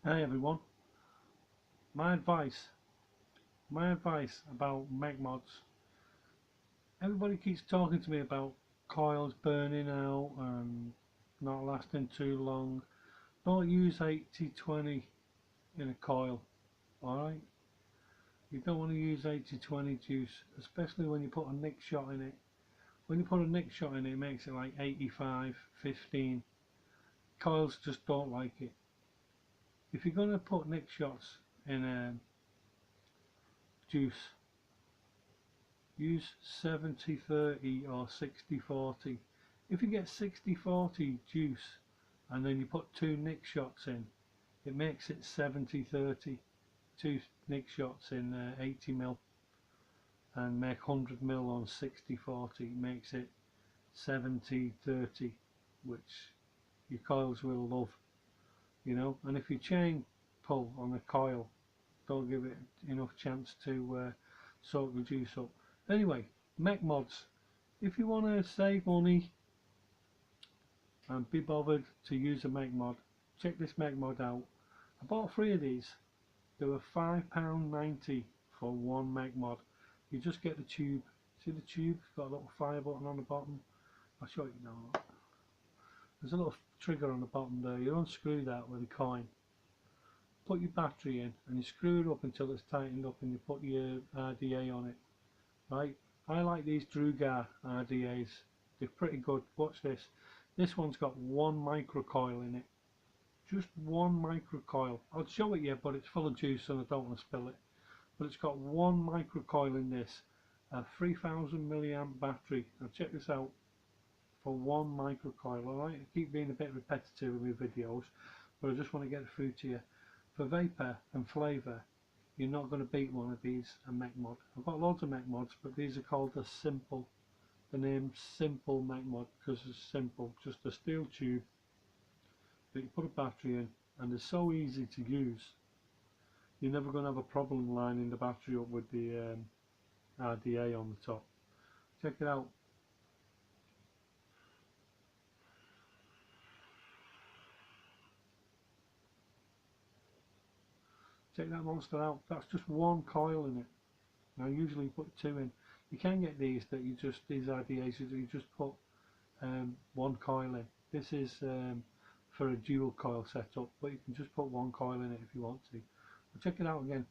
Hey everyone, my advice about mech mods. Everybody keeps talking to me about coils burning out and not lasting too long. Don't use 80-20 in a coil, alright? You don't want to use 80-20 juice, especially when you put a nick shot in it. When you put a nick shot in it, it makes it like 85-15. Coils just don't like it. If you're going to put nick shots in a juice, use 70-30 or 60-40. If you get 60-40 juice and then you put two nick shots in, it makes it 70-30. Two nick shots in 80 ml and make 100 ml on 60-40 makes it 70-30, which your coils will love, you know. And if you chain pull on a coil, don't give it enough chance to soak the juice up. Anyway, mech mods. If you want to save money and be bothered to use a mech mod, check this mech mod out. I bought 3 of these. They were £5.90 for one mech mod. You just get the tube. See the tube? It's got a little fire button on the bottom. I'll show you now. There's a little trigger on the bottom there. You unscrew that with a coin. Put your battery in and you screw it up until it's tightened up and you put your RDA on it. Right, I like these Drugar RDAs. They're pretty good. Watch this. This one's got one microcoil in it. Just one microcoil. I'll show it you, but it's full of juice and I don't want to spill it. But it's got one microcoil in this. A 3000 milliamp battery. Now check this out. For one microcoil. Alright, I keep being a bit repetitive in my videos, but I just want to get it through to you. For vapor and flavour, you're not going to beat one of these, a mech mod. I've got loads of mech mods, but these are called the simple. The name simple mech mod because it's simple. Just a steel tube that you put a battery in, and they're so easy to use. You're never going to have a problem lining the battery up with the RDA on the top. Check it out. Check that monster out. That's just one coil in it. Now usually you put 2 in. You can get these that you just, these RDAs, you just put one coil in. This is for a dual coil setup, but you can just put one coil in it if you want to. But check it out again.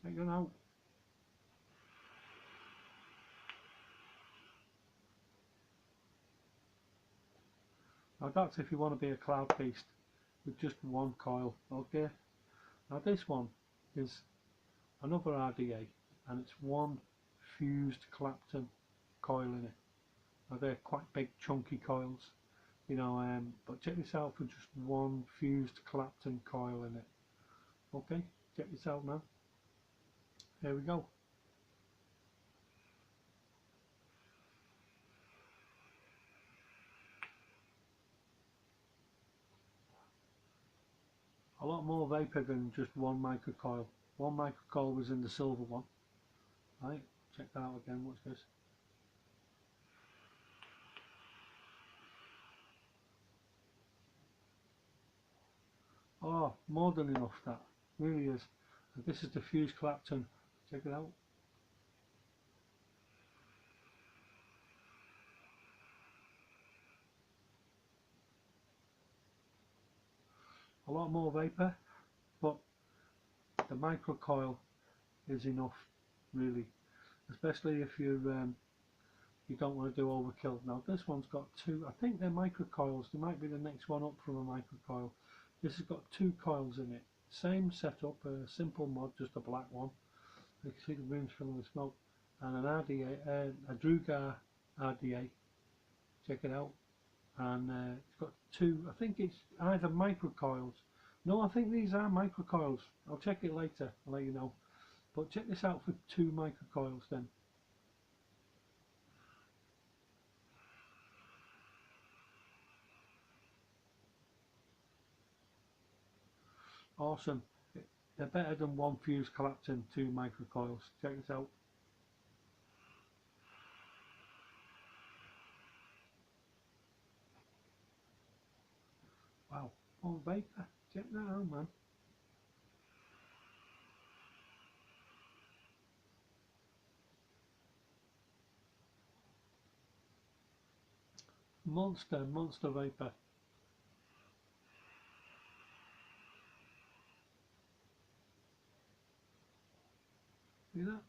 Check it out. Now that's if you want to be a cloud beast with just one coil. Okay. Now this one is another RDA and it's one fused Clapton coil in it. Now they're quite big chunky coils, you know, but check this out for just one fused Clapton coil in it. Okay, check this out now. Here we go. A lot more vapor than just one microcoil. One microcoil was in the silver one. Right, check that out again. Watch this. Oh, more than enough, that really is. And this is the fused Clapton. Check it out. A lot more vapor, but the microcoil is enough, really, especially if you don't want to do overkill. Now this one's got 2, I think they're microcoils. There might be the next one up from a microcoil. This has got 2 coils in it. Same setup, a simple mod, just a black one. You can see the room's filling with smoke. And an RDA, a Drugar RDA. Check it out. And it's got 2, I think it's either microcoils. No, I think these are microcoils. I'll check it later, I'll let you know. But check this out for 2 microcoils then. Awesome. They're better than one fused Clapton 2 microcoils. Check this out. Wow, more vapour. Check that out, man. Monster vapour. See that?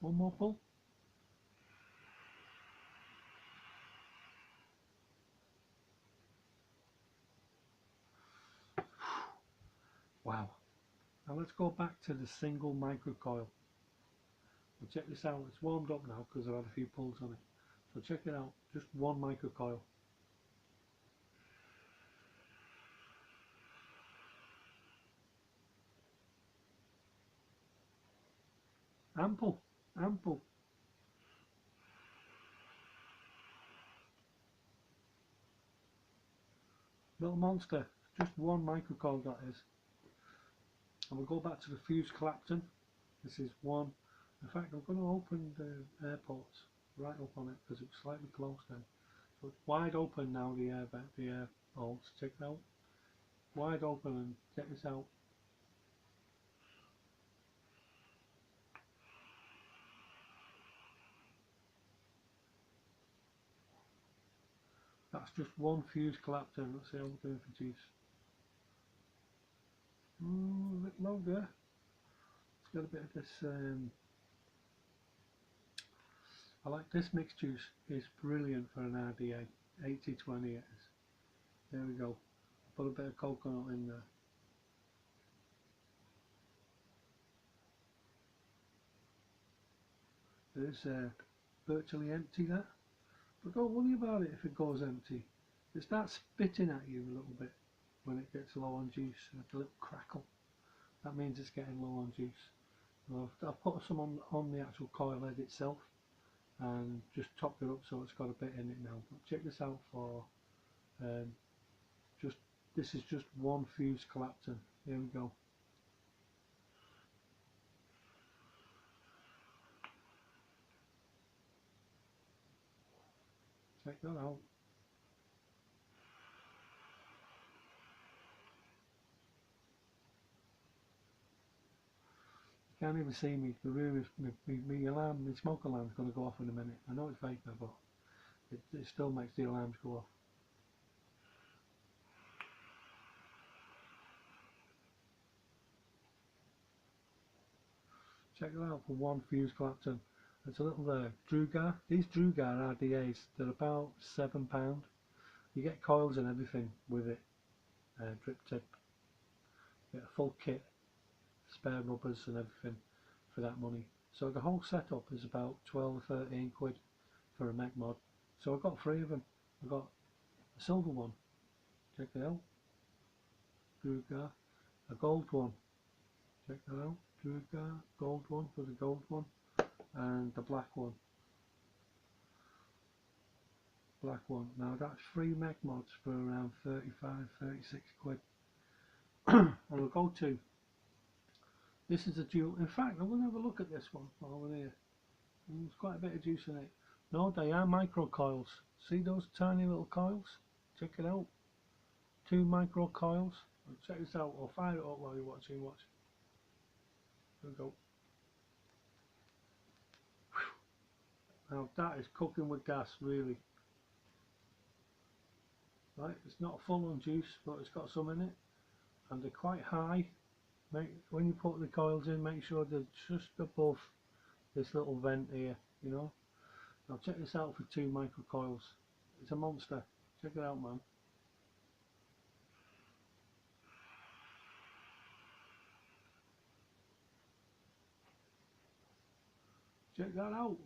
One more pull. Wow. Now let's go back to the single microcoil. Well, check this out. It's warmed up now because I've had a few pulls on it. So check it out. Just one microcoil. Ample. Ample. Little monster. Just one microcoil, that is. And we'll go back to the fuse Clapton. This is one. In fact, I'm going to open the air ports right up on it because it's slightly closed then. So it's wide open now, the air holes. Check it out. Wide open, and check this out. That's just one fuse Clapton. Let's see how we're doing for juice. A bit low there. It's got a bit of this. I like this mixed juice. It's brilliant for an RDA. 80-20 it is. There we go. Put a bit of coconut in there. It's virtually empty there. But don't worry about it if it goes empty. It starts spitting at you a little bit when it gets low on juice, like a little crackle. That means it's getting low on juice. I've put some on the actual coil head itself and just topped it up so it's got a bit in it now. But check this out for this is just one fuse Clapton. Here we go. Check that out. You can't even see me. The room is my alarm, my smoke alarm's going to go off in a minute. I know it's vapor, but it still makes the alarms go off. Check that out for one fuse Clapton. It's a little Drugar. These Drugar RDAs, they're about £7. You get coils and everything with it. Drip tip. You get a full kit, spare rubbers and everything for that money. So the whole setup is about 12 or 13 quid for a mech mod. So I got 3 of them. I got a silver one. Check it out. Drugar. A gold one. Check that out. Drugar. Gold one for the gold one. And the black one. Now that's 3 mech mods for around 35-36 quid. And we'll go to, this is a dual. In fact, I'm going to have a look at this one over here. There's quite a bit of juice in it. No, they are micro coils. See those tiny little coils? Check it out. 2 micro coils. Check this out. I'll fire it up while you're watching. Watch. There we go. Now that is cooking with gas, really. Right, it's not full on juice, but it's got some in it, and they're quite high. When you put the coils in, make sure they're just above this little vent here, you know. Now check this out for 2 micro coils. It's a monster. Check it out, man. Check that out.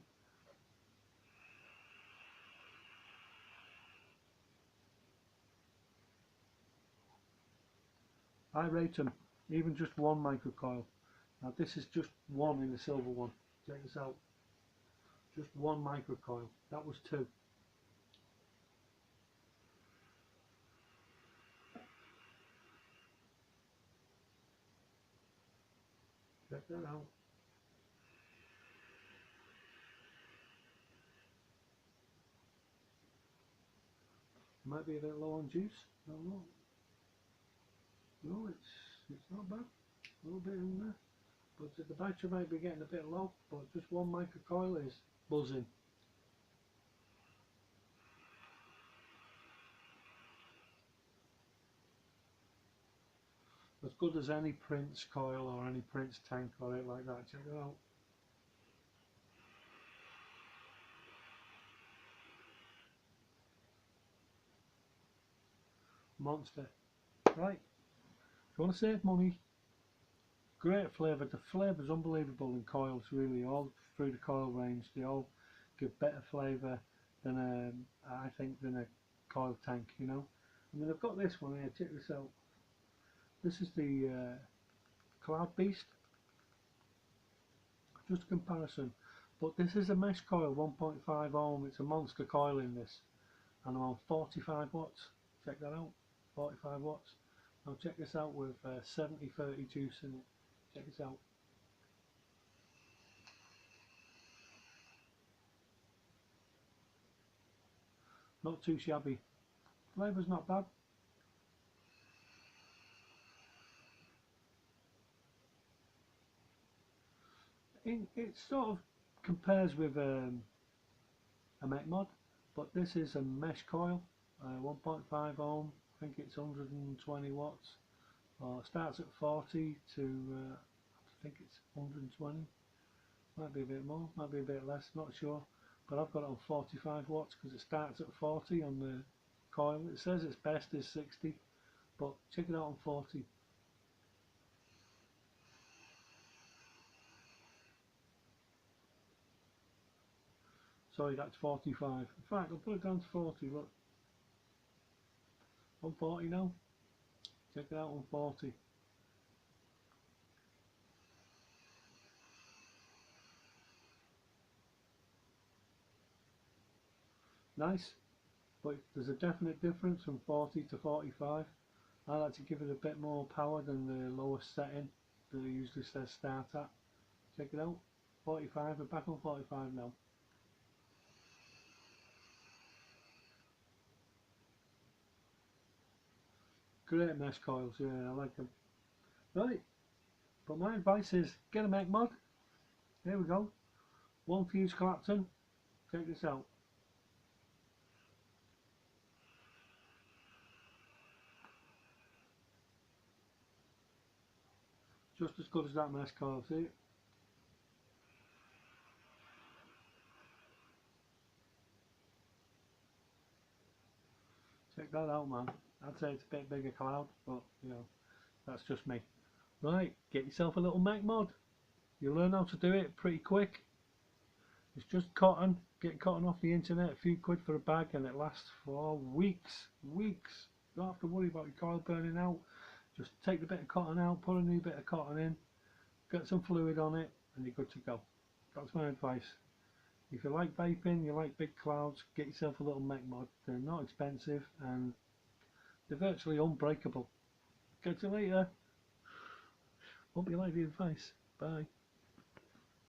I rate them, even just 1 micro coil. Now this is just one in the silver one. Check this out. Just 1 micro coil. That was 2. Check that out. Might be a bit low on juice. I don't know. No, it's not bad. A little bit in there, but the battery might be getting a bit low. But just one micro coil is buzzing. As good as any Prince coil or any Prince tank or it like that. Check it out. Monster. Right. If you want to save money, great flavour. The flavour's unbelievable in coils, really. All through the coil range, they all give better flavour than I think than a coil tank. You know. I mean, I've got this one here. Check this out. This is the Cloud Beast. Just a comparison. But this is a mesh coil, 1.5 ohm. It's a monster coil in this, and I'm on 45 watts. Check that out. 45 watts. Now check this out with 70-30 juice in it. Check this out. Not too shabby. Flavour's not bad. It sort of compares with a mech mod, but this is a mesh coil, 1.5 ohm. I think it's 120 watts. Starts at 40 to I think it's 120. Might be a bit more, might be a bit less, not sure. But I've got it on 45 watts because it starts at 40 on the coil. It says its best is 60, but check it out on 40. Sorry, that's 45. In fact, I'll put it down to 40. Look, on 40 now. Check it out on 40. Nice, but there's a definite difference from 40 to 45. I like to give it a bit more power than the lowest setting that it usually says start at. Check it out. 45. We're back on 45 now. Great mesh coils, yeah, I like them. Right, but my advice is get a mech mod. There we go. One fuse collapsing. Check this out. Just as good as that mesh coil, see? Check that out, man. I'd say it's a bit bigger cloud, but you know, that's just me. Right, get yourself a little mech mod. You'll learn how to do it pretty quick. It's just cotton. Get cotton off the internet, a few quid for a bag, and it lasts for weeks. Weeks. You don't have to worry about your coil burning out. Just take the bit of cotton out, put a new bit of cotton in, get some fluid on it, and you're good to go. That's my advice. If you like vaping, you like big clouds, get yourself a little mech mod. They're not expensive and they're virtually unbreakable. Catch you later. Hope you like the advice. Bye.